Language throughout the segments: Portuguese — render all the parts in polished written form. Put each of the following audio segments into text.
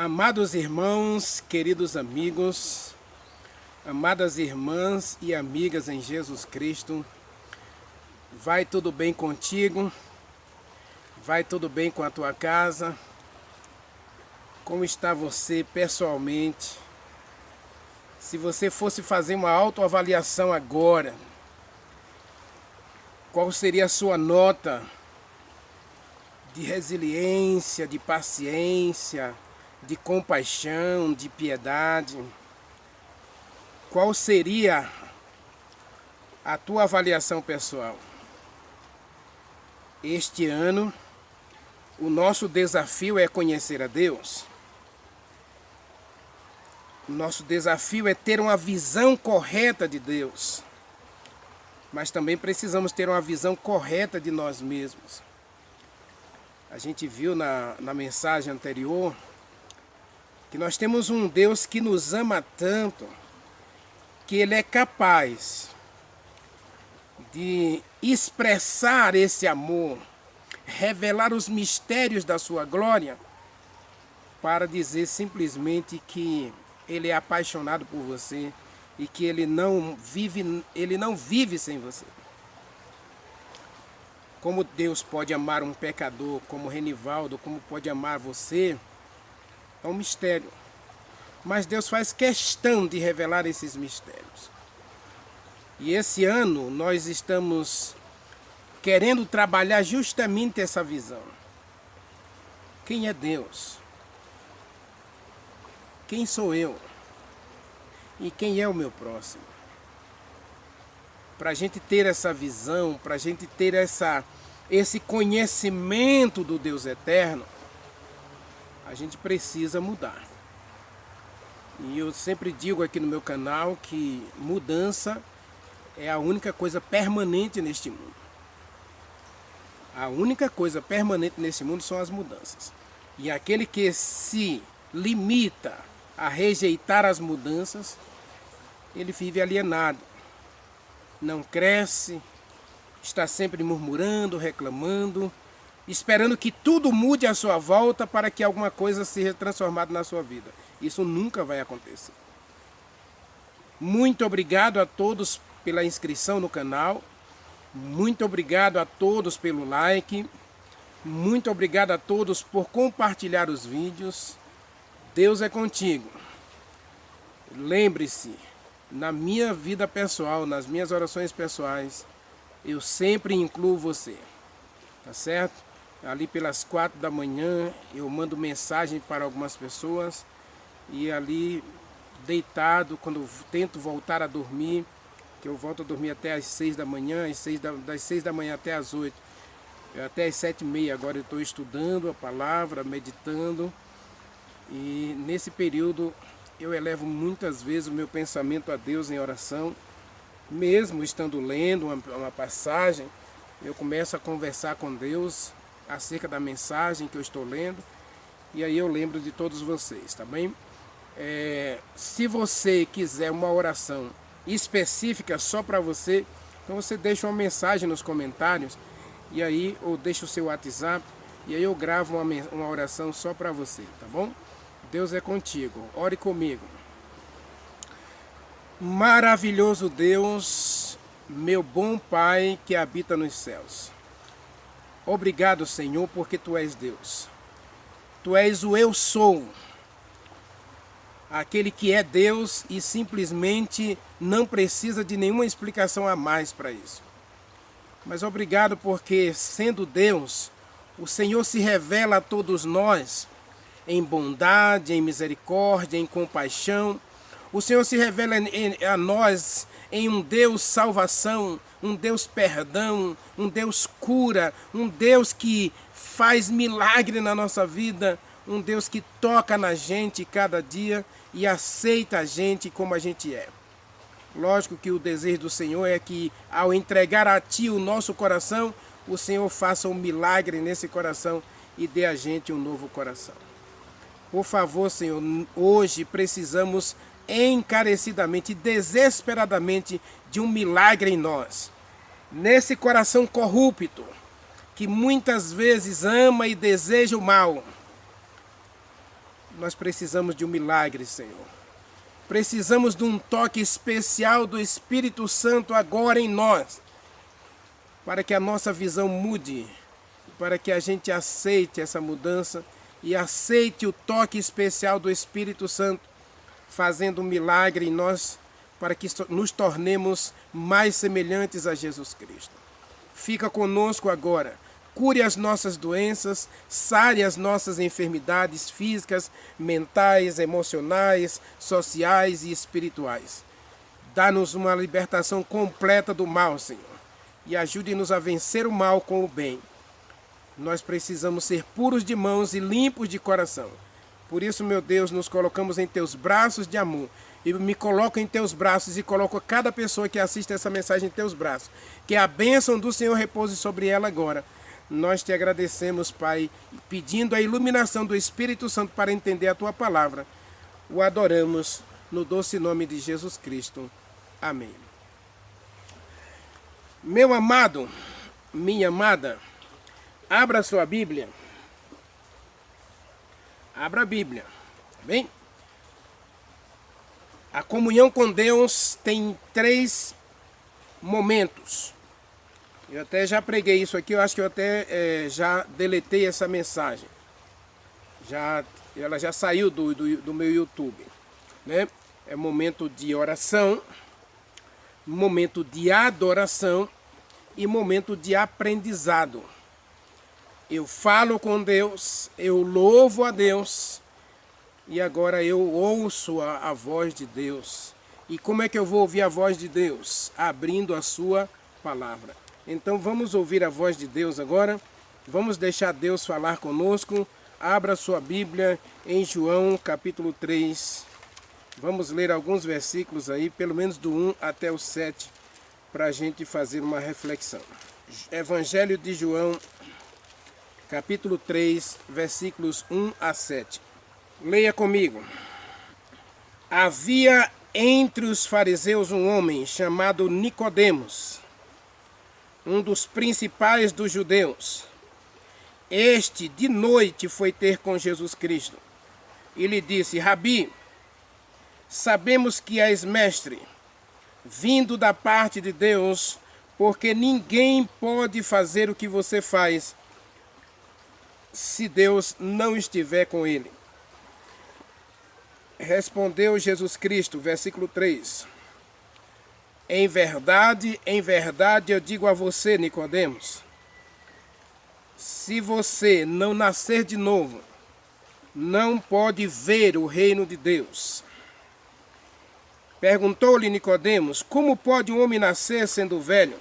Amados irmãos, queridos amigos, amadas irmãs e amigas em Jesus Cristo, vai tudo bem contigo? Vai tudo bem com a tua casa? Como está você pessoalmente? Se você fosse fazer uma autoavaliação agora, qual seria a sua nota de resiliência, de paciência, de compaixão, de piedade? Qual seria a tua avaliação pessoal? Este ano, o nosso desafio é conhecer a Deus. O nosso desafio é ter uma visão correta de Deus. Mas também precisamos ter uma visão correta de nós mesmos. A gente viu na mensagem anterior que nós temos um Deus que nos ama tanto que Ele é capaz de expressar esse amor, revelar os mistérios da sua glória, para dizer simplesmente que Ele é apaixonado por você e que Ele não vive sem você. Como Deus pode amar um pecador como Renivaldo, como pode amar você, é um mistério. Mas Deus faz questão de revelar esses mistérios. E esse ano nós estamos querendo trabalhar justamente essa visão. Quem é Deus? Quem sou eu? E quem é o meu próximo? Para a gente ter essa visão, para a gente ter esse conhecimento do Deus eterno, a gente precisa mudar. E eu sempre digo aqui no meu canal que mudança é a única coisa permanente neste mundo. A única coisa permanente nesse mundo são as mudanças. E aquele que se limita a rejeitar as mudanças, ele vive alienado. Não cresce, está sempre murmurando, reclamando, esperando que tudo mude à sua volta para que alguma coisa seja transformada na sua vida. Isso nunca vai acontecer. Muito obrigado a todos pela inscrição no canal. Muito obrigado a todos pelo like. Muito obrigado a todos por compartilhar os vídeos. Deus é contigo. Lembre-se, na minha vida pessoal, nas minhas orações pessoais, eu sempre incluo você. Tá certo? Ali pelas 4 da manhã eu mando mensagem para algumas pessoas. E ali deitado, quando eu tento voltar a dormir, que eu volto a dormir até às 6 da manhã, das 6 da manhã até às 8, até às 7h30 agora eu estou estudando a palavra, meditando. E nesse período eu elevo muitas vezes o meu pensamento a Deus em oração. Mesmo estando lendo uma passagem, eu começo a conversar com Deus acerca da mensagem que eu estou lendo. E aí eu lembro de todos vocês, tá bem? Se você quiser uma oração específica só para você, então você deixa uma mensagem nos comentários, e aí ou deixa o seu WhatsApp, e aí eu gravo uma oração só para você, tá bom? Deus é contigo, ore comigo. Maravilhoso Deus, meu bom Pai que habita nos céus. Obrigado, Senhor, porque Tu és Deus. Tu és o eu sou. Aquele que é Deus e simplesmente não precisa de nenhuma explicação a mais para isso. Mas obrigado porque, sendo Deus, o Senhor se revela a todos nós em bondade, em misericórdia, em compaixão. O Senhor se revela a nós em um Deus salvação, um Deus perdão, um Deus cura, um Deus que faz milagre na nossa vida, um Deus que toca na gente cada dia e aceita a gente como a gente é. Lógico que o desejo do Senhor é que, ao entregar a Ti o nosso coração, o Senhor faça um milagre nesse coração e dê a gente um novo coração. Por favor, Senhor, hoje precisamos encarecidamente, desesperadamente de um milagre em nós. Nesse coração corrupto, que muitas vezes ama e deseja o mal. Nós precisamos de um milagre, Senhor. Precisamos de um toque especial do Espírito Santo agora em nós, para que a nossa visão mude, para que a gente aceite essa mudança e aceite o toque especial do Espírito Santo, fazendo um milagre em nós, para que nos tornemos mais semelhantes a Jesus Cristo. Fica conosco agora. Cure as nossas doenças, sare as nossas enfermidades físicas, mentais, emocionais, sociais e espirituais. Dá-nos uma libertação completa do mal, Senhor, e ajude-nos a vencer o mal com o bem. Nós precisamos ser puros de mãos e limpos de coração. Por isso, meu Deus, nos colocamos em teus braços de amor. E me coloco em teus braços e coloco cada pessoa que assiste essa mensagem em teus braços. Que a bênção do Senhor repouse sobre ela agora. Nós te agradecemos, Pai, pedindo a iluminação do Espírito Santo para entender a tua palavra. O adoramos no doce nome de Jesus Cristo. Amém. Meu amado, minha amada, abra sua Bíblia. Abra a Bíblia. Bem? A comunhão com Deus tem 3 momentos. Eu até já preguei isso aqui, eu acho que eu até já deletei essa mensagem. Ela já saiu do meu YouTube. Né? É momento de oração, momento de adoração e momento de aprendizado. Eu falo com Deus, eu louvo a Deus e agora eu ouço a voz de Deus. E como é que eu vou ouvir a voz de Deus? Abrindo a sua palavra. Então vamos ouvir a voz de Deus agora. Vamos deixar Deus falar conosco. Abra sua Bíblia em João capítulo 3. Vamos ler alguns versículos aí, pelo menos do 1 até o 7, para a gente fazer uma reflexão. Evangelho de João, capítulo 3, versículos 1 a 7. Leia comigo. Havia entre os fariseus um homem chamado Nicodemos, um dos principais dos judeus. Este, de noite, foi ter com Jesus Cristo e lhe disse: Rabi, sabemos que és mestre, vindo da parte de Deus, porque ninguém pode fazer o que você faz se Deus não estiver com ele. Respondeu Jesus Cristo, versículo 3. Em verdade eu digo a você, Nicodemos, se você não nascer de novo, não pode ver o reino de Deus. Perguntou-lhe Nicodemos: como pode um homem nascer sendo velho?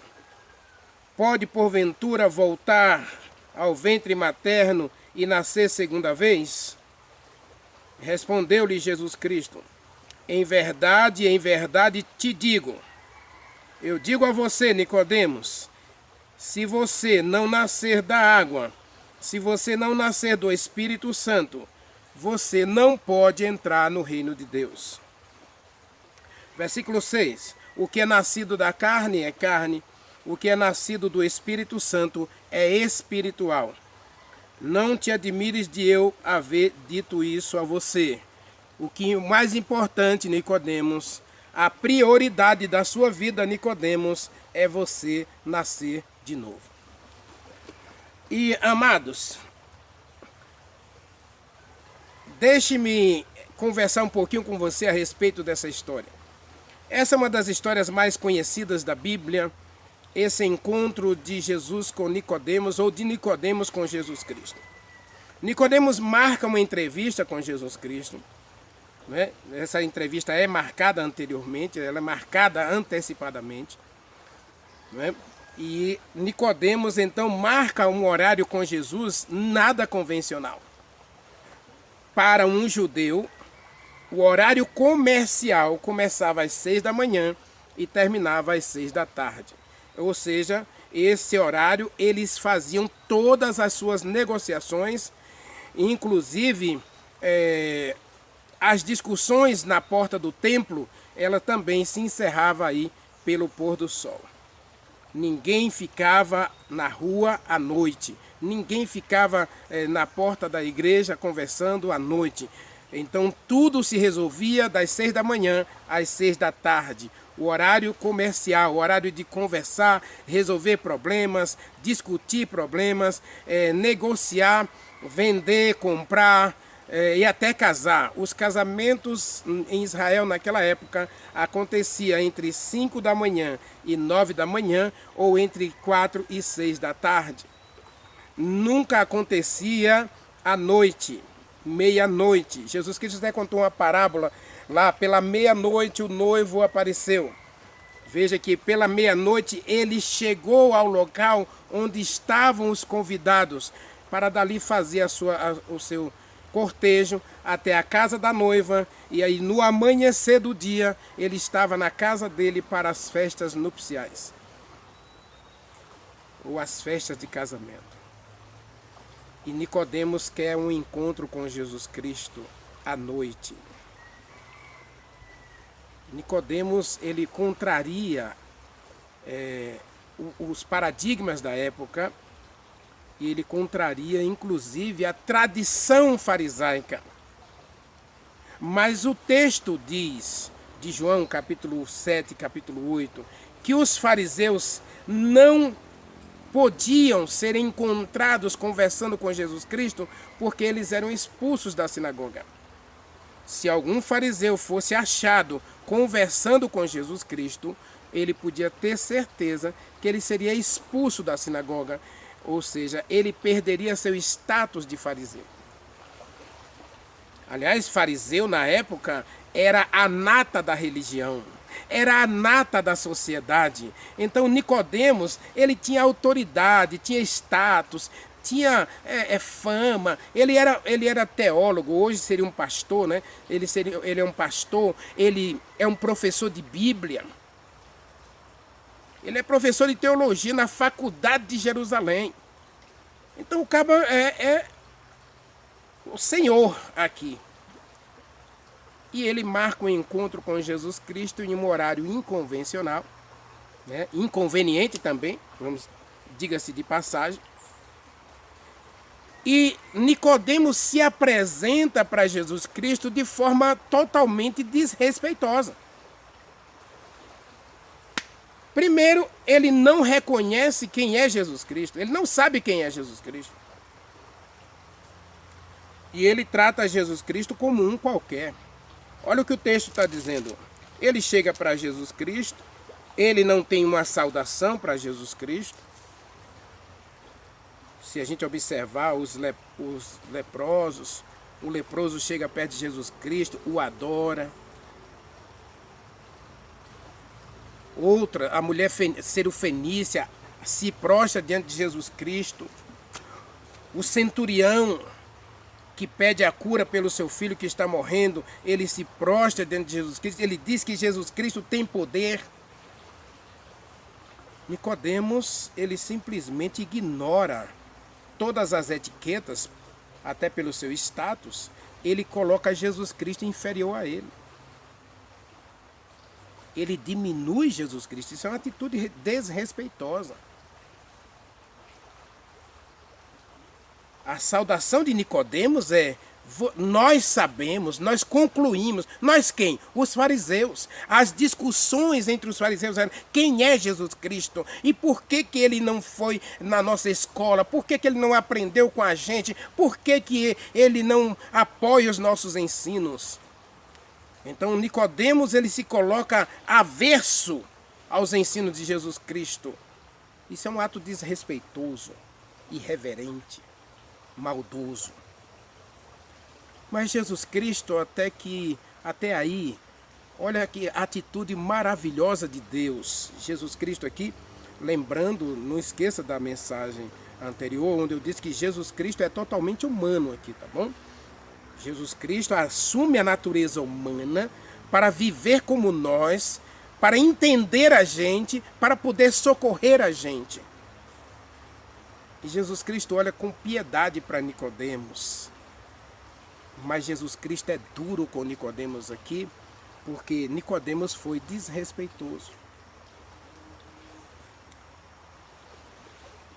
Pode porventura voltar ao ventre materno e nascer segunda vez? Respondeu-lhe Jesus Cristo: em verdade te digo, eu digo a você, Nicodemos, se você não nascer da água, se você não nascer do Espírito Santo, você não pode entrar no reino de Deus. Versículo 6. O que é nascido da carne é carne, o que é nascido do Espírito Santo é espiritual. Não te admires de eu haver dito isso a você. O que o mais importante, Nicodemos, a prioridade da sua vida, Nicodemos, é você nascer de novo. E, amados, deixe-me conversar um pouquinho com você a respeito dessa história. Essa é uma das histórias mais conhecidas da Bíblia, esse encontro de Jesus com Nicodemos, ou de Nicodemos com Jesus Cristo. Nicodemos marca uma entrevista com Jesus Cristo. Né? Essa entrevista é marcada anteriormente, ela é marcada antecipadamente. Né? E Nicodemos então marca um horário com Jesus nada convencional. Para um judeu, o horário comercial começava às 6 da manhã e terminava às 6 da tarde. Ou seja, esse horário eles faziam todas as suas negociações, inclusive as discussões na porta do templo, ela também se encerrava aí pelo pôr do sol. Ninguém ficava na rua à noite, ninguém ficava na porta da igreja conversando à noite. Então tudo se resolvia das 6 da manhã às 6 da tarde. O horário comercial, o horário de conversar, resolver problemas, discutir problemas, negociar, vender, comprar e até casar. Os casamentos em Israel naquela época acontecia entre 5 da manhã e 9 da manhã ou entre 4 e 6 da tarde. Nunca acontecia à noite, meia-noite. Jesus Cristo até contou uma parábola lá, pela meia-noite o noivo apareceu. Veja que pela meia-noite ele chegou ao local onde estavam os convidados para dali fazer o seu cortejo até a casa da noiva, e aí no amanhecer do dia ele estava na casa dele para as festas nupciais ou as festas de casamento. E Nicodemos quer um encontro com Jesus Cristo à noite. Nicodemos, ele contraria os paradigmas da época, e ele contraria inclusive a tradição farisaica. Mas o texto diz, de João capítulo 7, capítulo 8, que os fariseus não podiam ser encontrados conversando com Jesus Cristo porque eles eram expulsos da sinagoga. Se algum fariseu fosse achado conversando com Jesus Cristo, ele podia ter certeza que ele seria expulso da sinagoga, ou seja, ele perderia seu status de fariseu. Aliás, fariseu na época era a nata da religião, era a nata da sociedade. Então Nicodemos, ele tinha autoridade, tinha status, tinha fama, ele era teólogo, hoje seria um pastor, né? Ele é um pastor, ele é um professor de Bíblia. Ele é professor de teologia na faculdade de Jerusalém. Então o cabo é o Senhor aqui. E ele marca um encontro com Jesus Cristo em um horário inconvencional, né? Inconveniente também, diga-se de passagem. E Nicodemos se apresenta para Jesus Cristo de forma totalmente desrespeitosa. Primeiro, ele não reconhece quem é Jesus Cristo, ele não sabe quem é Jesus Cristo. E ele trata Jesus Cristo como um qualquer. Olha o que o texto está dizendo. Ele chega para Jesus Cristo, ele não tem uma saudação para Jesus Cristo. Se a gente observar os leprosos, o leproso chega perto de Jesus Cristo, o adora. Outra, a mulher serofenícia se prostra diante de Jesus Cristo. O centurião que pede a cura pelo seu filho que está morrendo, ele se prostra diante de Jesus Cristo. Ele diz que Jesus Cristo tem poder. Nicodemos, ele simplesmente ignora todas as etiquetas, até pelo seu status. Ele coloca Jesus Cristo inferior a ele. Ele diminui Jesus Cristo. Isso é uma atitude desrespeitosa. A saudação de Nicodemos é: nós sabemos, nós concluímos. Nós quem? Os fariseus. As discussões entre os fariseus eram: quem é Jesus Cristo? E por que ele não foi na nossa escola? Por que ele não aprendeu com a gente? Por que ele não apoia os nossos ensinos? Então Nicodemos, ele se coloca averso aos ensinos de Jesus Cristo. Isso é um ato desrespeitoso, irreverente, maldoso. Mas Jesus Cristo, até aí, olha que atitude maravilhosa de Deus. Jesus Cristo aqui, lembrando, não esqueça da mensagem anterior, onde eu disse que Jesus Cristo é totalmente humano aqui, tá bom? Jesus Cristo assume a natureza humana para viver como nós, para entender a gente, para poder socorrer a gente. E Jesus Cristo olha com piedade para Nicodemos. Mas Jesus Cristo é duro com Nicodemos aqui, porque Nicodemos foi desrespeitoso.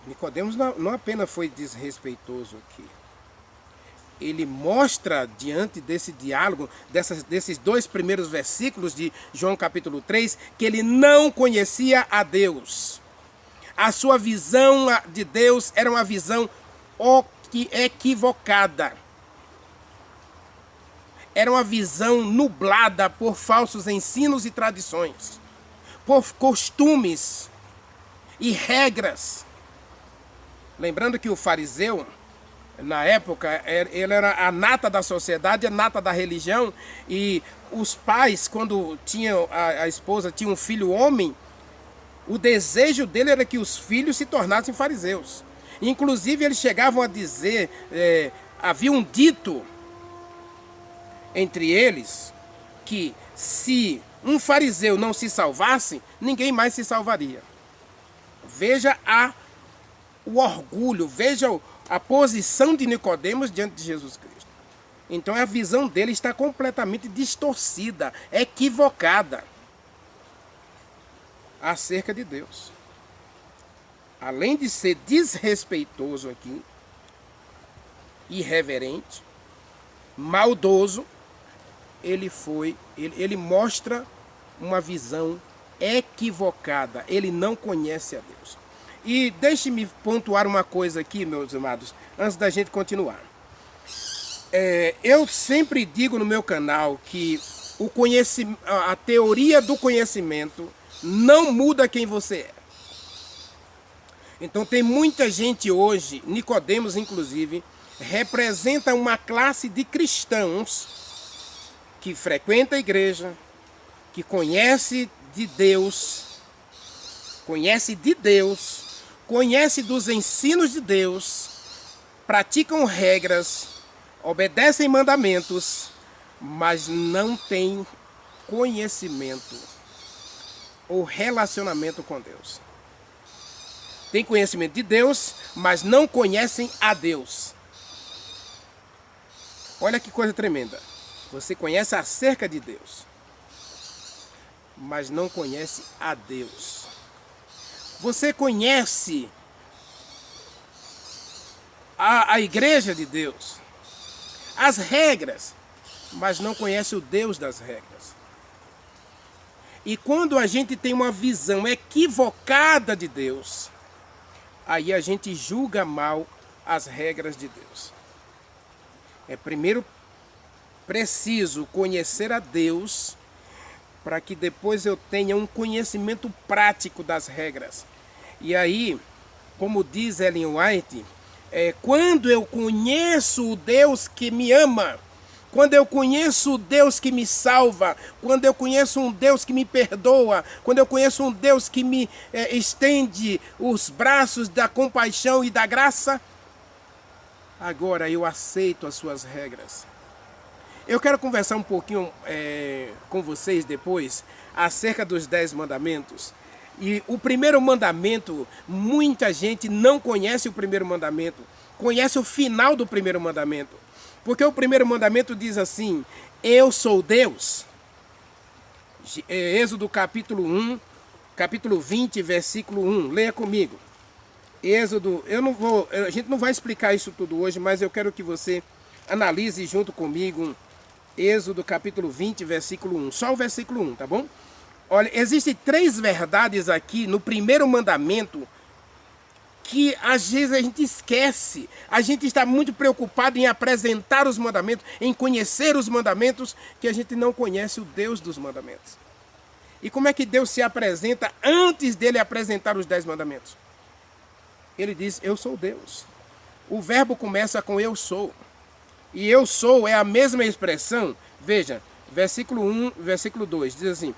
Nicodemos não apenas foi desrespeitoso aqui. ele mostra, diante desse diálogo, desses 2 primeiros versículos de João capítulo 3, que ele não conhecia a Deus. A sua visão de Deus era uma visão equivocada. Era uma visão nublada por falsos ensinos e tradições, por costumes e regras. Lembrando que o fariseu, na época, ele era a nata da sociedade, a nata da religião, e os pais, quando tinham a esposa tinha um filho homem, o desejo dele era que os filhos se tornassem fariseus. Inclusive, eles chegavam a dizer, havia um dito entre eles, que se um fariseu não se salvasse, ninguém mais se salvaria. Veja o orgulho, veja a posição de Nicodemos diante de Jesus Cristo. Então a visão dele está completamente distorcida, equivocada acerca de Deus. Além de ser desrespeitoso aqui, irreverente, maldoso, ele mostra uma visão equivocada. Ele não conhece a Deus. E deixe-me pontuar uma coisa aqui, meus amados, antes da gente continuar. Eu sempre digo no meu canal que a teoria do conhecimento não muda quem você é. Então tem muita gente hoje, Nicodemos inclusive, representa uma classe de cristãos que frequenta a igreja, que conhece dos ensinos de Deus, praticam regras, obedecem mandamentos, mas não tem conhecimento ou relacionamento com Deus. Tem conhecimento de Deus, mas não conhecem a Deus. Olha que coisa tremenda. Você conhece acerca de Deus, mas não conhece a Deus. Você conhece a igreja de Deus, as regras, mas não conhece o Deus das regras. E quando a gente tem uma visão equivocada de Deus, aí a gente julga mal as regras de Deus. É primeiro preciso conhecer a Deus para que depois eu tenha um conhecimento prático das regras. E aí, como diz Ellen White, quando eu conheço o Deus que me ama, quando eu conheço o Deus que me salva, quando eu conheço um Deus que me perdoa, quando eu conheço um Deus que me estende os braços da compaixão e da graça, agora eu aceito as suas regras. Eu quero conversar um pouquinho com vocês depois acerca dos 10 mandamentos. E o primeiro mandamento, muita gente não conhece o primeiro mandamento, conhece o final do primeiro mandamento. Porque o primeiro mandamento diz assim: eu sou Deus. Êxodo capítulo 1, capítulo 20, versículo 1. Leia comigo. Êxodo, a gente não vai explicar isso tudo hoje, mas eu quero que você analise junto comigo Êxodo capítulo 20, versículo 1. Só o versículo 1, tá bom? Olha, existem 3 verdades aqui no primeiro mandamento que às vezes a gente esquece. A gente está muito preocupado em apresentar os mandamentos, em conhecer os mandamentos, que a gente não conhece o Deus dos mandamentos. E como é que Deus se apresenta antes dele apresentar os 10 mandamentos? Ele diz: eu sou Deus. O verbo começa com eu sou. E eu sou é a mesma expressão. Veja, versículo 1, versículo 2, diz assim: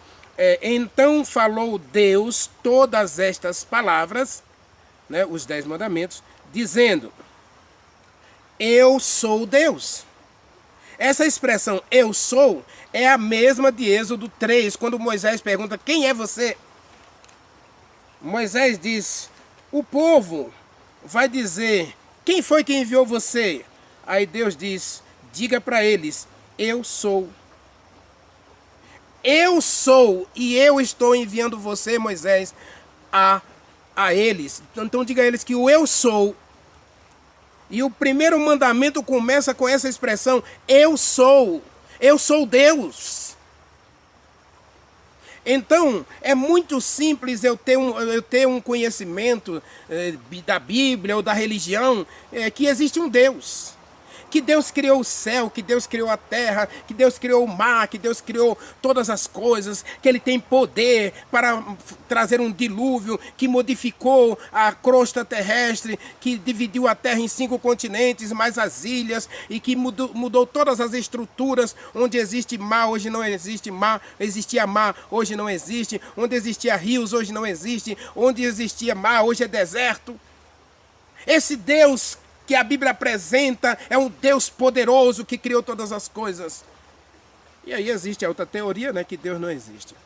então falou Deus todas estas palavras, né, os 10 mandamentos, dizendo: eu sou Deus. Essa expressão eu sou é a mesma de Êxodo 3, quando Moisés pergunta: quem é você? Moisés diz: o povo vai dizer: quem foi que enviou você? Aí Deus diz: diga para eles: eu sou. Eu sou e eu estou enviando você, Moisés, a eles. Então diga a eles que o eu sou E o primeiro mandamento começa com essa expressão: eu sou Deus. Então, é muito simples eu ter um conhecimento da Bíblia ou da religião, que existe um Deus. Que Deus criou o céu, que Deus criou a terra, que Deus criou o mar, que Deus criou todas as coisas, que Ele tem poder para trazer um dilúvio, que modificou a crosta terrestre, que dividiu a terra em 5 continentes, mais as ilhas, e que mudou todas as estruturas. Onde existe mar, hoje não existe mar, existia mar, hoje não existe, onde existia rios, hoje não existe, onde existia mar, hoje é deserto. Esse Deus que a Bíblia apresenta é um Deus poderoso que criou todas as coisas. E aí existe a outra teoria, né, que Deus não existe.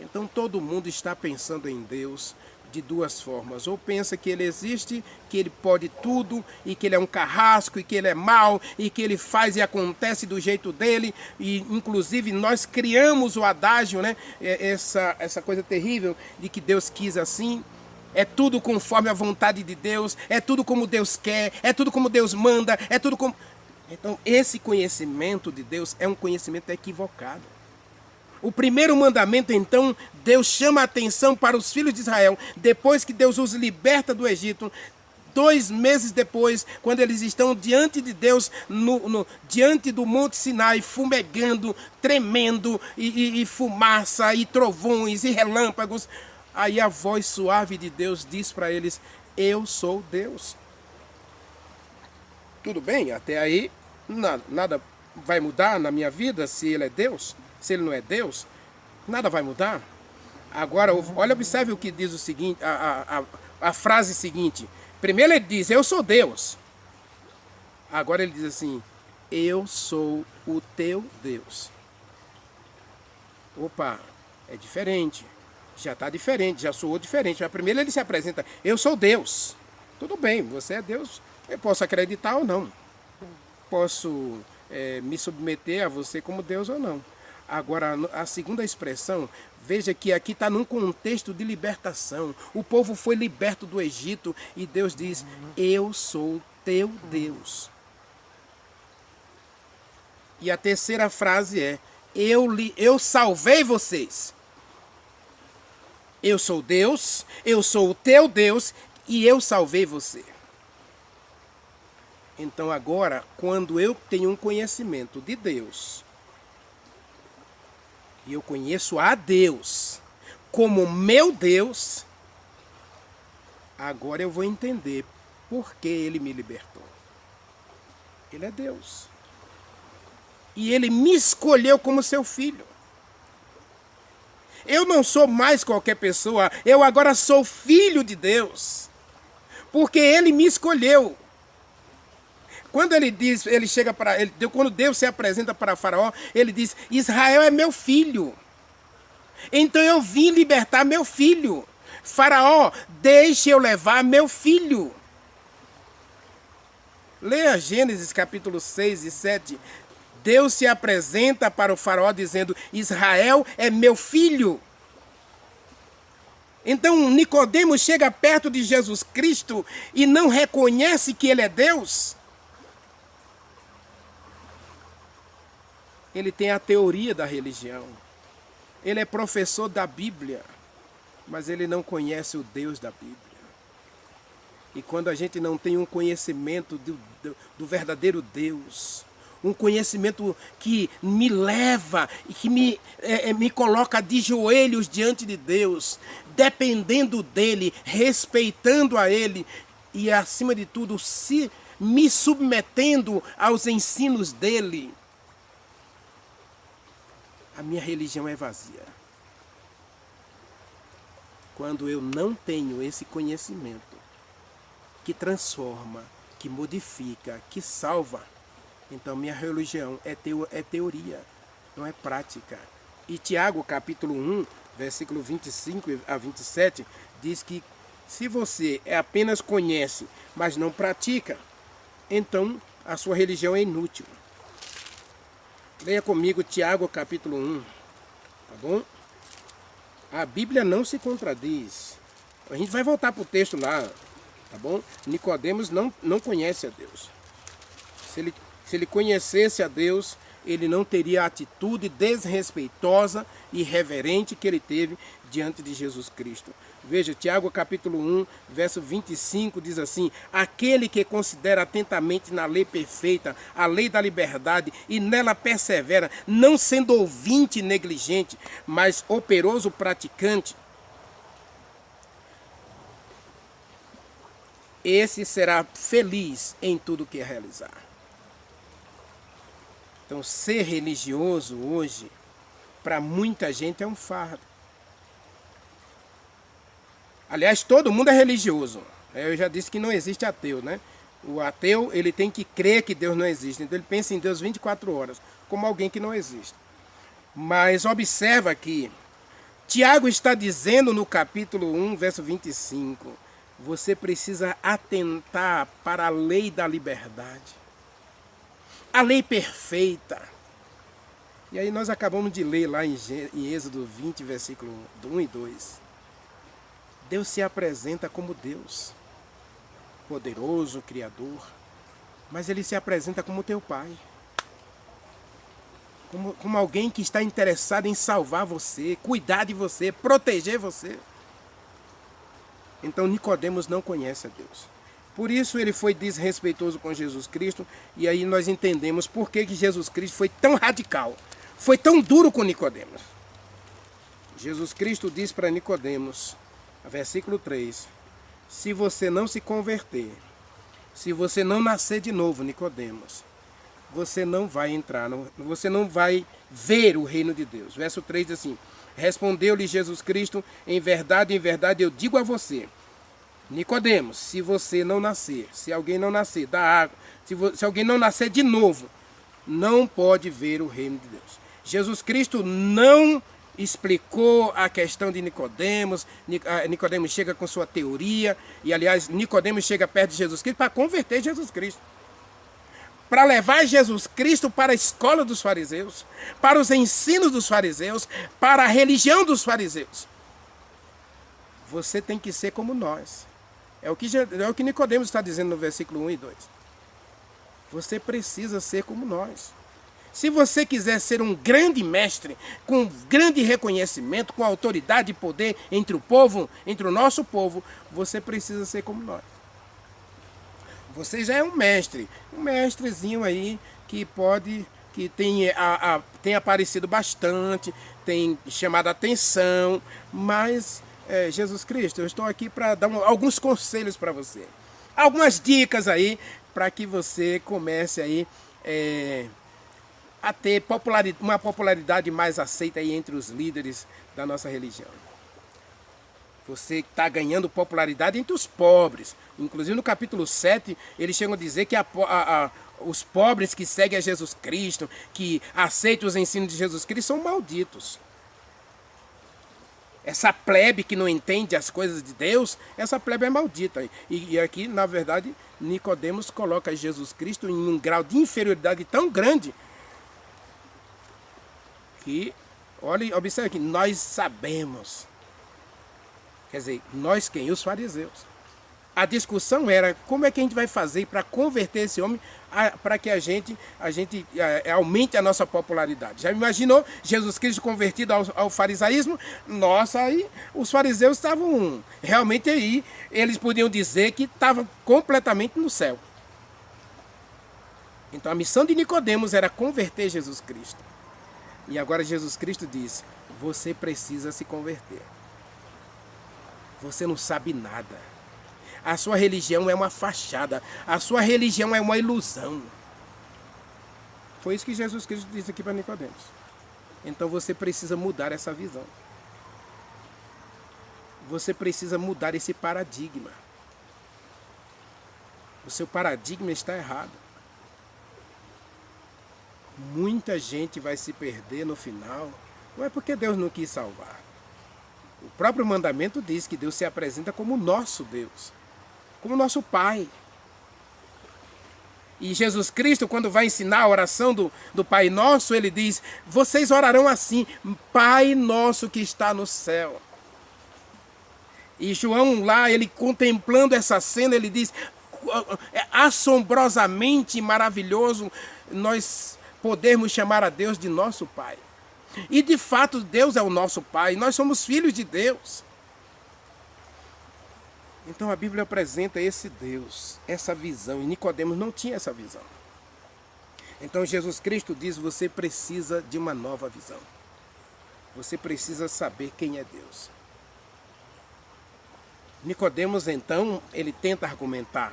Então todo mundo está pensando em Deus de duas formas. Ou pensa que Ele existe, que Ele pode tudo, e que Ele é um carrasco, e que Ele é mau, e que Ele faz e acontece do jeito dele. E inclusive nós criamos o adágio, né, essa coisa terrível de que Deus quis assim. É tudo conforme a vontade de Deus, é tudo como Deus quer, é tudo como Deus manda, é tudo como... Então, esse conhecimento de Deus é um conhecimento equivocado. O primeiro mandamento, então, Deus chama a atenção para os filhos de Israel, depois que Deus os liberta do Egito. 2 meses depois, quando eles estão diante de Deus, diante do Monte Sinai, fumegando, tremendo, e fumaça, e trovões, e relâmpagos... Aí a voz suave de Deus diz para eles: eu sou Deus. Tudo bem, até aí nada vai mudar na minha vida se Ele é Deus. Se Ele não é Deus, nada vai mudar. Agora, observe o que diz o seguinte, a frase seguinte. Primeiro ele diz: eu sou Deus. Agora ele diz assim: eu sou o teu Deus. Opa, é diferente. Já está diferente, já soou diferente. Mas primeiro ele se apresenta: eu sou Deus. Tudo bem, você é Deus, eu posso acreditar ou não. Posso me submeter a você como Deus ou não. Agora, a segunda expressão, veja que aqui está num contexto de libertação. O povo foi liberto do Egito e Deus diz: eu sou teu Deus. E a terceira frase é: eu salvei vocês. Eu sou Deus, eu sou o teu Deus e eu salvei você. Então agora, quando eu tenho um conhecimento de Deus, e eu conheço a Deus como meu Deus, agora eu vou entender por que Ele me libertou. Ele é Deus. E Ele me escolheu como seu filho. Eu não sou mais qualquer pessoa, eu agora sou filho de Deus, porque Ele me escolheu. Quando ele diz, quando Deus se apresenta para Faraó, ele diz: Israel é meu filho. Então eu vim libertar meu filho. Faraó, deixe eu levar meu filho. Leia Gênesis capítulo 6 e 7. Deus se apresenta para o Faraó dizendo: Israel é meu filho. Então Nicodemo chega perto de Jesus Cristo e não reconhece que ele é Deus. Ele tem a teoria da religião. Ele é professor da Bíblia, mas ele não conhece o Deus da Bíblia. E quando a gente não tem um conhecimento do verdadeiro Deus, um conhecimento que me leva e que me coloca de joelhos diante de Deus, dependendo dEle, respeitando a Ele e, acima de tudo, me submetendo aos ensinos dEle, a minha religião é vazia. Quando eu não tenho esse conhecimento que transforma, que modifica, que salva, então minha religião é teoria, não é prática. E Tiago, capítulo 1, versículo 25 a 27, diz que se você apenas conhece, mas não pratica, então a sua religião é inútil. Leia comigo Tiago, capítulo 1, tá bom? A Bíblia não se contradiz. A gente vai voltar para o texto lá, Tá bom? Nicodemos não conhece a Deus. Se ele conhecesse a Deus, ele não teria a atitude desrespeitosa e irreverente que ele teve diante de Jesus Cristo. Veja, Tiago capítulo 1, verso 25 diz assim: aquele que considera atentamente na lei perfeita, a lei da liberdade, e nela persevera, não sendo ouvinte negligente, mas operoso praticante, esse será feliz em tudo que realizar. Então, ser religioso hoje, para muita gente, é um fardo. Aliás, todo mundo é religioso. Eu já disse que não existe ateu, né? O ateu, ele tem que crer que Deus não existe. Então, ele pensa em Deus 24 horas, como alguém que não existe. Mas observa aqui, Tiago está dizendo no capítulo 1, verso 25, você precisa atentar para a lei da liberdade. A lei perfeita. E aí nós acabamos de ler lá em Êxodo 20, versículo 1 e 2. Deus se apresenta como Deus, poderoso, criador, mas Ele se apresenta como teu Pai. Como alguém que está interessado em salvar você, cuidar de você, proteger você. Então Nicodemos não conhece a Deus. Por isso ele foi desrespeitoso com Jesus Cristo, e aí nós entendemos por que Jesus Cristo foi tão radical, foi tão duro com Nicodemos. Jesus Cristo diz para Nicodemos, versículo 3, se você não se converter, se você não nascer de novo, Nicodemos, você não vai entrar, você não vai ver o reino de Deus. Verso 3 diz assim, respondeu-lhe Jesus Cristo, em verdade eu digo a você, Nicodemos, se você não nascer, se alguém não nascer da água, se alguém não nascer de novo, não pode ver o reino de Deus. Jesus Cristo não explicou a questão de Nicodemos. Nicodemos chega com sua teoria, e aliás, Nicodemos chega perto de Jesus Cristo para converter Jesus Cristo. Para levar Jesus Cristo para a escola dos fariseus, para os ensinos dos fariseus, para a religião dos fariseus. Você tem que ser como nós. É o que Nicodemos está dizendo no versículo 1 e 2. Você precisa ser como nós. Se você quiser ser um grande mestre, com grande reconhecimento, com autoridade e poder entre o povo, entre o nosso povo, você precisa ser como nós. Você já é um mestrezinho aí que tem aparecido bastante, tem chamado a atenção, mas Jesus Cristo, eu estou aqui para dar alguns conselhos para você. Algumas dicas aí para que você comece aí a ter uma popularidade mais aceita aí entre os líderes da nossa religião. Você está ganhando popularidade entre os pobres. Inclusive no capítulo 7, eles chegam a dizer que os pobres que seguem a Jesus Cristo, que aceitam os ensinos de Jesus Cristo, são malditos. Essa plebe que não entende as coisas de Deus, essa plebe é maldita. E aqui, na verdade, Nicodemos coloca Jesus Cristo em um grau de inferioridade tão grande que, olha, observe aqui, nós sabemos. Quer dizer, nós quem? Os fariseus. A discussão era como é que a gente vai fazer para converter esse homem para que a gente aumente a nossa popularidade. Já imaginou Jesus Cristo convertido ao farisaísmo? Nossa, aí os fariseus estavam realmente aí, eles podiam dizer que estavam completamente no céu. Então a missão de Nicodemos era converter Jesus Cristo. E agora Jesus Cristo diz, você precisa se converter. Você não sabe nada. A sua religião é uma fachada. A sua religião é uma ilusão. Foi isso que Jesus Cristo disse aqui para Nicodemos. Então você precisa mudar essa visão. Você precisa mudar esse paradigma. O seu paradigma está errado. Muita gente vai se perder no final. Não é porque Deus não quis salvar. O próprio mandamento diz que Deus se apresenta como nosso Deus, como nosso Pai. E Jesus Cristo, quando vai ensinar a oração do Pai Nosso, ele diz, vocês orarão assim, Pai Nosso que está no céu. E João lá, ele contemplando essa cena, ele diz, é assombrosamente maravilhoso nós podermos chamar a Deus de nosso Pai. E de fato Deus é o nosso Pai, nós somos filhos de Deus. Então a Bíblia apresenta esse Deus, essa visão, e Nicodemos não tinha essa visão. Então Jesus Cristo diz, você precisa de uma nova visão. Você precisa saber quem é Deus. Nicodemos então, ele tenta argumentar.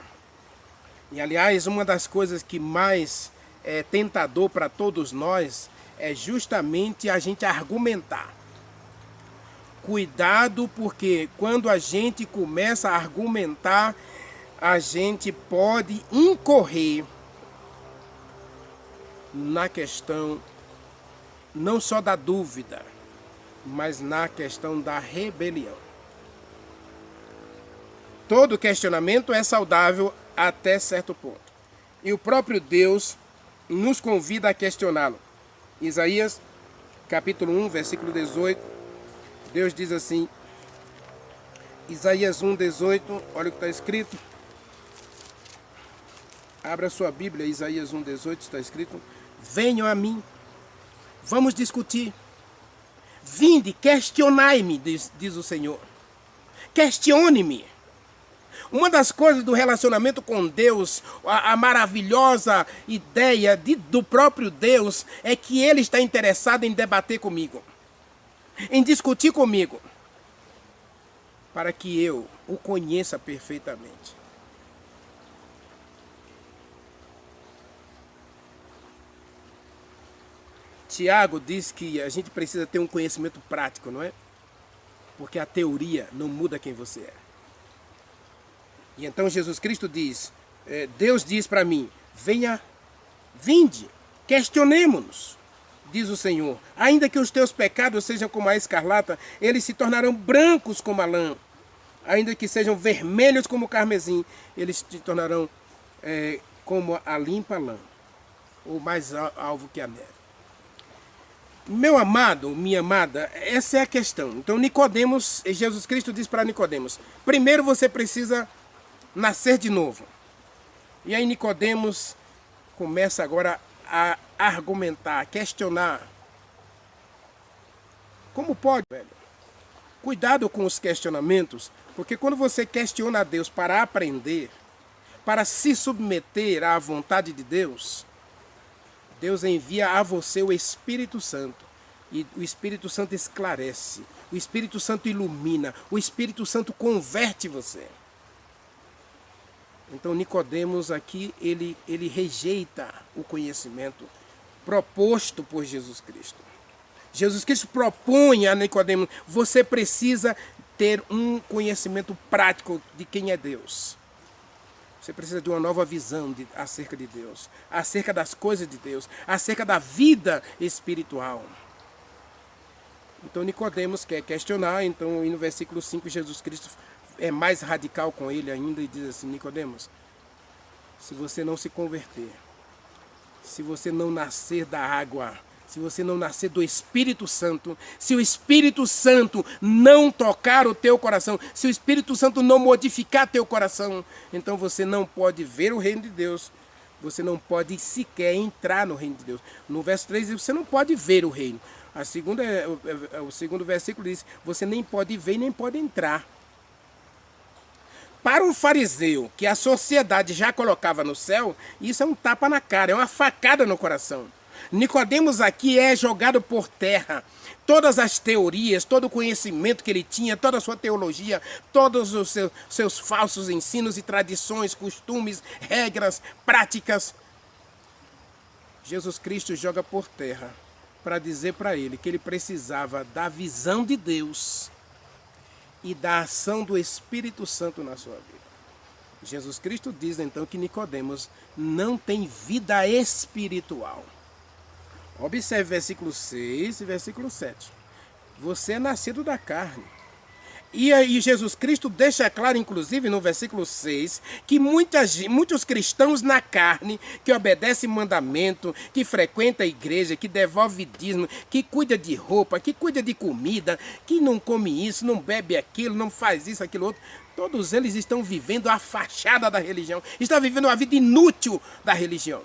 E aliás, uma das coisas que mais é tentador para todos nós é justamente a gente argumentar. Cuidado, porque quando a gente começa a argumentar, a gente pode incorrer na questão não só da dúvida, mas na questão da rebelião. Todo questionamento é saudável até certo ponto. E o próprio Deus nos convida a questioná-lo. Isaías, capítulo 1, versículo 18, Deus diz assim, Isaías 1, 18, olha o que está escrito. Abra sua Bíblia, Isaías 1, 18, está escrito, venham a mim, vamos discutir. Vinde, questionai-me, diz o Senhor. Questione-me. Uma das coisas do relacionamento com Deus, a maravilhosa ideia do próprio Deus, é que Ele está interessado em debater comigo, em discutir comigo, para que eu o conheça perfeitamente. Tiago diz que a gente precisa ter um conhecimento prático, não é? Porque a teoria não muda quem você é. E então Jesus Cristo diz, Deus diz para mim, vinde, questionemo-nos, diz o Senhor. Ainda que os teus pecados sejam como a escarlata, eles se tornarão brancos como a lã. Ainda que sejam vermelhos como o carmesim, eles se tornarão como a limpa lã, ou mais alvo que a neve. Meu amado, minha amada, essa é a questão. Então Nicodemos, Jesus Cristo diz para Nicodemos, primeiro você precisa nascer de novo. E aí Nicodemos começa agora a argumentar, a questionar. Como pode, velho? Cuidado com os questionamentos, porque quando você questiona a Deus para aprender, para se submeter à vontade de Deus, Deus envia a você o Espírito Santo. E o Espírito Santo esclarece, o Espírito Santo ilumina, o Espírito Santo converte você. Então Nicodemos aqui, ele rejeita o conhecimento proposto por Jesus Cristo. Jesus Cristo propõe a Nicodemos, você precisa ter um conhecimento prático de quem é Deus. Você precisa de uma nova visão acerca de Deus, acerca das coisas de Deus, acerca da vida espiritual. Então Nicodemos quer questionar, então no versículo 5 Jesus Cristo é mais radical com ele ainda e diz assim, Nicodemos, se você não se converter, se você não nascer da água, se você não nascer do Espírito Santo, se o Espírito Santo não tocar o teu coração, se o Espírito Santo não modificar teu coração, então você não pode ver o reino de Deus, você não pode sequer entrar no reino de Deus. No verso 3 você não pode ver o reino. O segundo versículo diz, você nem pode ver nem pode entrar. Para um fariseu, que a sociedade já colocava no céu, isso é um tapa na cara, é uma facada no coração. Nicodemos aqui é jogado por terra. Todas as teorias, todo o conhecimento que ele tinha, toda a sua teologia, todos os seus falsos ensinos e tradições, costumes, regras, práticas, Jesus Cristo joga por terra para dizer para ele que ele precisava da visão de Deus e da ação do Espírito Santo na sua vida. Jesus Cristo diz então que Nicodemos não tem vida espiritual. Observe versículo 6 e versículo 7. Você é nascido da carne. E aí Jesus Cristo deixa claro, inclusive, no versículo 6, que muitos cristãos na carne, que obedecem mandamento, que frequentam a igreja, que devolve dízimo, que cuida de roupa, que cuida de comida, que não come isso, não bebe aquilo, não faz isso, aquilo outro, todos eles estão vivendo a fachada da religião, estão vivendo uma vida inútil da religião.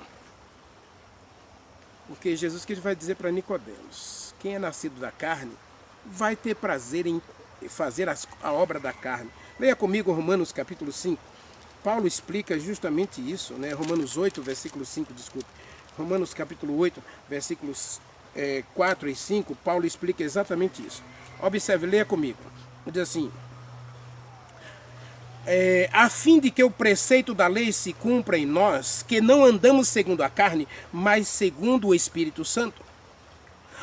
Porque Jesus Cristo vai dizer para Nicodemos, quem é nascido da carne vai ter prazer em fazer a obra da carne. Leia comigo Romanos capítulo 5. Paulo explica justamente isso, né? Romanos 8, versículo 5, desculpe. Romanos capítulo 8, versículos 4 e 5, Paulo explica exatamente isso. Observe, leia comigo. Diz assim, a fim de que o preceito da lei se cumpra em nós, que não andamos segundo a carne, mas segundo o Espírito Santo.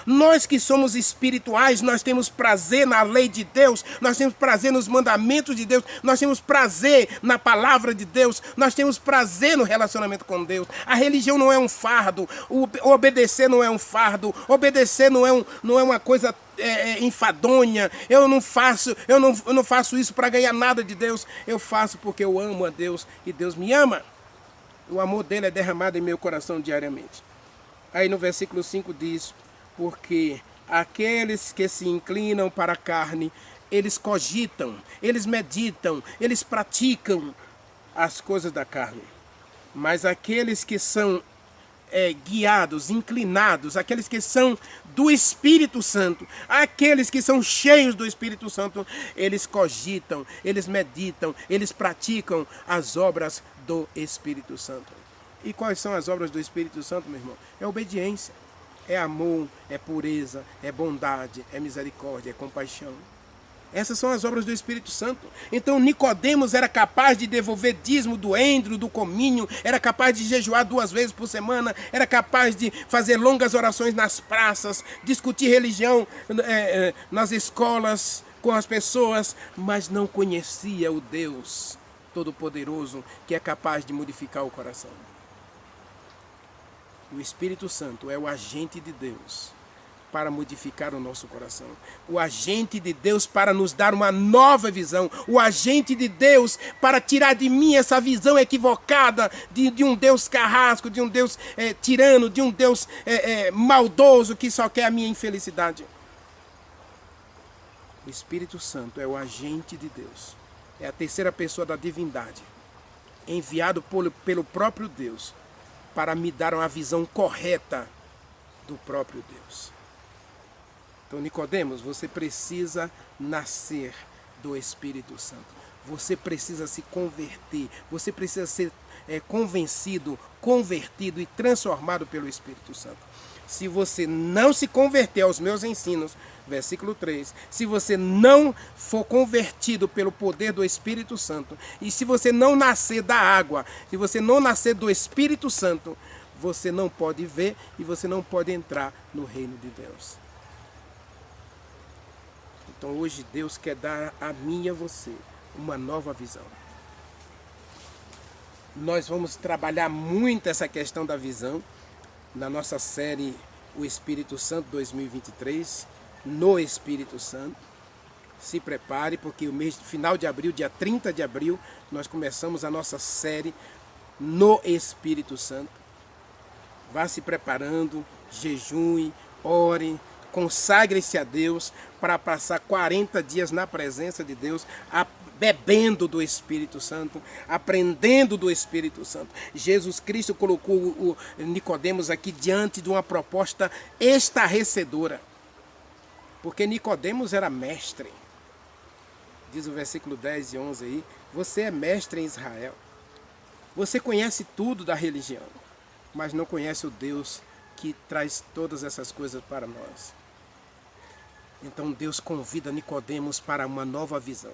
Nós que somos espirituais, nós temos prazer na lei de Deus, nós temos prazer nos mandamentos de Deus, nós temos prazer na palavra de Deus, nós temos prazer no relacionamento com Deus. A religião não é um fardo, obedecer não é um fardo, obedecer não é uma coisa enfadonha. Eu não faço isso para ganhar nada de Deus, eu faço porque eu amo a Deus e Deus me ama. O amor dele é derramado em meu coração diariamente. Aí no versículo 5 diz, porque aqueles que se inclinam para a carne, eles cogitam, eles meditam, eles praticam as coisas da carne. Mas aqueles que são guiados, inclinados, aqueles que são do Espírito Santo, aqueles que são cheios do Espírito Santo, eles cogitam, eles meditam, eles praticam as obras do Espírito Santo. E quais são as obras do Espírito Santo, meu irmão? É obediência. É amor, é pureza, é bondade, é misericórdia, é compaixão. Essas são as obras do Espírito Santo. Então Nicodemos era capaz de devolver dízimo do endro, do comínio, era capaz de jejuar 2 vezes por semana, era capaz de fazer longas orações nas praças, discutir religião nas escolas, com as pessoas, mas não conhecia o Deus Todo-Poderoso que é capaz de modificar o coração. O Espírito Santo é o agente de Deus para modificar o nosso coração. O agente de Deus para nos dar uma nova visão. O agente de Deus para tirar de mim essa visão equivocada de um Deus carrasco, de um Deus tirano, de um Deus maldoso que só quer a minha infelicidade. O Espírito Santo é o agente de Deus. É a terceira pessoa da divindade, enviado pelo próprio Deus para me dar uma visão correta do próprio Deus. Então, Nicodemos, você precisa nascer do Espírito Santo. Você precisa se converter. Você precisa ser convencido, convertido e transformado pelo Espírito Santo. Se você não se converter aos meus ensinos, versículo 3, se você não for convertido pelo poder do Espírito Santo, e se você não nascer da água, se você não nascer do Espírito Santo, você não pode ver e você não pode entrar no reino de Deus. Então hoje Deus quer dar a mim e a você uma nova visão. Nós vamos trabalhar muito essa questão da visão na nossa série O Espírito Santo 2023, no Espírito Santo. Se prepare, porque o mês final de abril, dia 30 de abril, nós começamos a nossa série no Espírito Santo. Vá se preparando, jejue, ore, consagre-se a Deus para passar 40 dias na presença de Deus, bebendo do Espírito Santo, aprendendo do Espírito Santo. Jesus Cristo colocou o Nicodemos aqui diante de uma proposta estarrecedora, porque Nicodemos era mestre. Diz o versículo 10 e 11 aí, você é mestre em Israel. Você conhece tudo da religião, mas não conhece o Deus que traz todas essas coisas para nós. Então Deus convida Nicodemos para uma nova visão.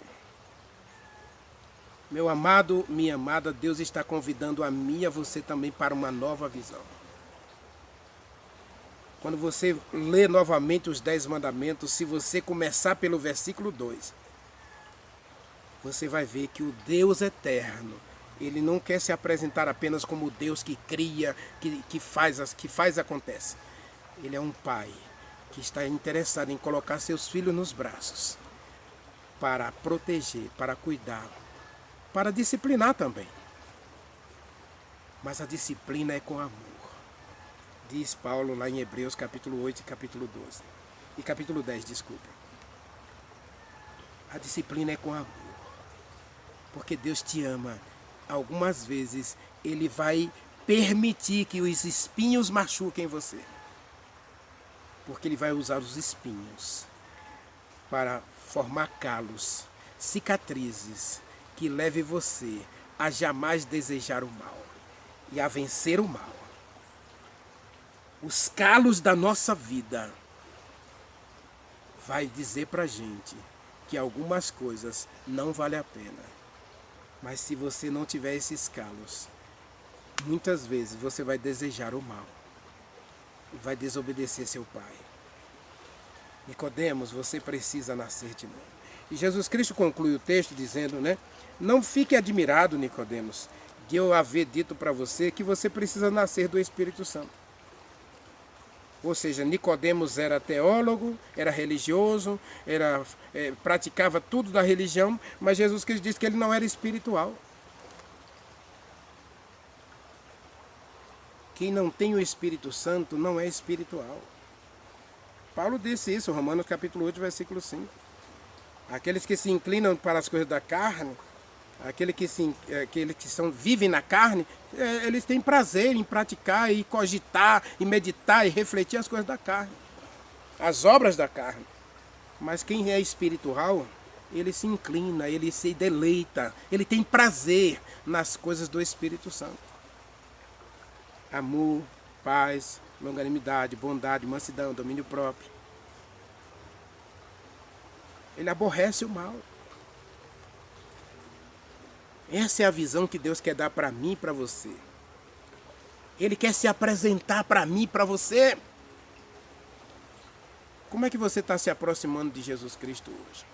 Meu amado, minha amada, Deus está convidando a mim e a você também para uma nova visão. Quando você lê novamente os 10 mandamentos, se você começar pelo versículo 2, você vai ver que o Deus eterno, ele não quer se apresentar apenas como o Deus que cria, que faz acontece. Ele é um pai que está interessado em colocar seus filhos nos braços para proteger, para cuidar, para disciplinar também. Mas a disciplina é com amor. Diz Paulo lá em Hebreus capítulo 8 e capítulo 12. E capítulo 10, desculpa. A disciplina é com amor. Porque Deus te ama. Algumas vezes Ele vai permitir que os espinhos machuquem você. Porque Ele vai usar os espinhos para formar calos, cicatrizes, que leve você a jamais desejar o mal e a vencer o mal. Os calos da nossa vida vai dizer pra gente que algumas coisas não valem a pena. Mas se você não tiver esses calos, muitas vezes você vai desejar o mal e vai desobedecer seu pai. Nicodemos, você precisa nascer de novo. E Jesus Cristo conclui o texto dizendo, né? Não fique admirado, Nicodemos, de eu haver dito para você que você precisa nascer do Espírito Santo. Ou seja, Nicodemos era teólogo, era religioso, praticava tudo da religião, mas Jesus Cristo disse que ele não era espiritual. Quem não tem o Espírito Santo não é espiritual. Paulo disse isso, Romanos capítulo 8, versículo 5. Aqueles que se inclinam para as coisas da carne, aqueles que vivem na carne, eles têm prazer em praticar e cogitar e meditar e refletir as coisas da carne, as obras da carne. Mas quem é espiritual, ele se inclina, ele se deleita, ele tem prazer nas coisas do Espírito Santo. Amor, paz, longanimidade, bondade, mansidão, domínio próprio. Ele aborrece o mal. Essa é a visão que Deus quer dar para mim e para você. Ele quer se apresentar para mim e para você. Como é que você está se aproximando de Jesus Cristo hoje?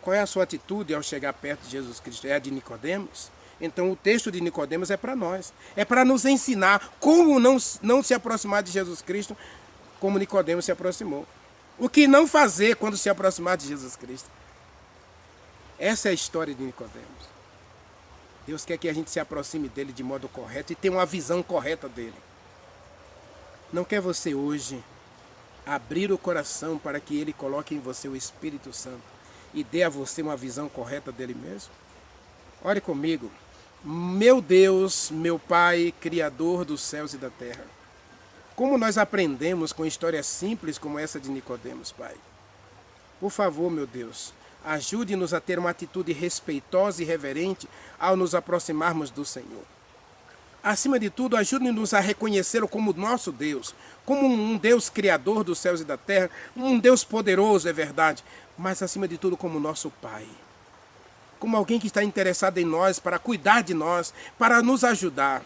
Qual é a sua atitude ao chegar perto de Jesus Cristo? É a de Nicodemos? Então o texto de Nicodemos é para nós. É para nos ensinar como não se aproximar de Jesus Cristo como Nicodemos se aproximou. O que não fazer quando se aproximar de Jesus Cristo. Essa é a história de Nicodemos. Deus quer que a gente se aproxime dele de modo correto e tenha uma visão correta dele. Não quer você hoje abrir o coração para que ele coloque em você o Espírito Santo e dê a você uma visão correta dele mesmo? Ore comigo. Meu Deus, meu Pai, Criador dos céus e da terra. Como nós aprendemos com histórias simples como essa de Nicodemos, Pai? Por favor, meu Deus, ajude-nos a ter uma atitude respeitosa e reverente ao nos aproximarmos do Senhor. Acima de tudo, ajude-nos a reconhecê-lo como nosso Deus, como um Deus criador dos céus e da terra, um Deus poderoso, é verdade, mas acima de tudo como nosso Pai. Como alguém que está interessado em nós, para cuidar de nós, para nos ajudar.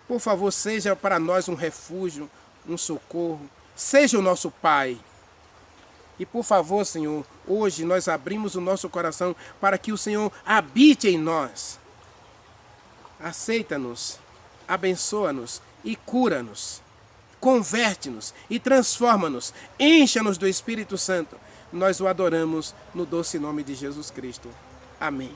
Por favor, seja para nós um refúgio, um socorro, seja o nosso Pai. E por favor, Senhor, hoje nós abrimos o nosso coração para que o Senhor habite em nós. Aceita-nos, abençoa-nos e cura-nos. Converte-nos e transforma-nos. Encha-nos do Espírito Santo. Nós o adoramos no doce nome de Jesus Cristo. Amém.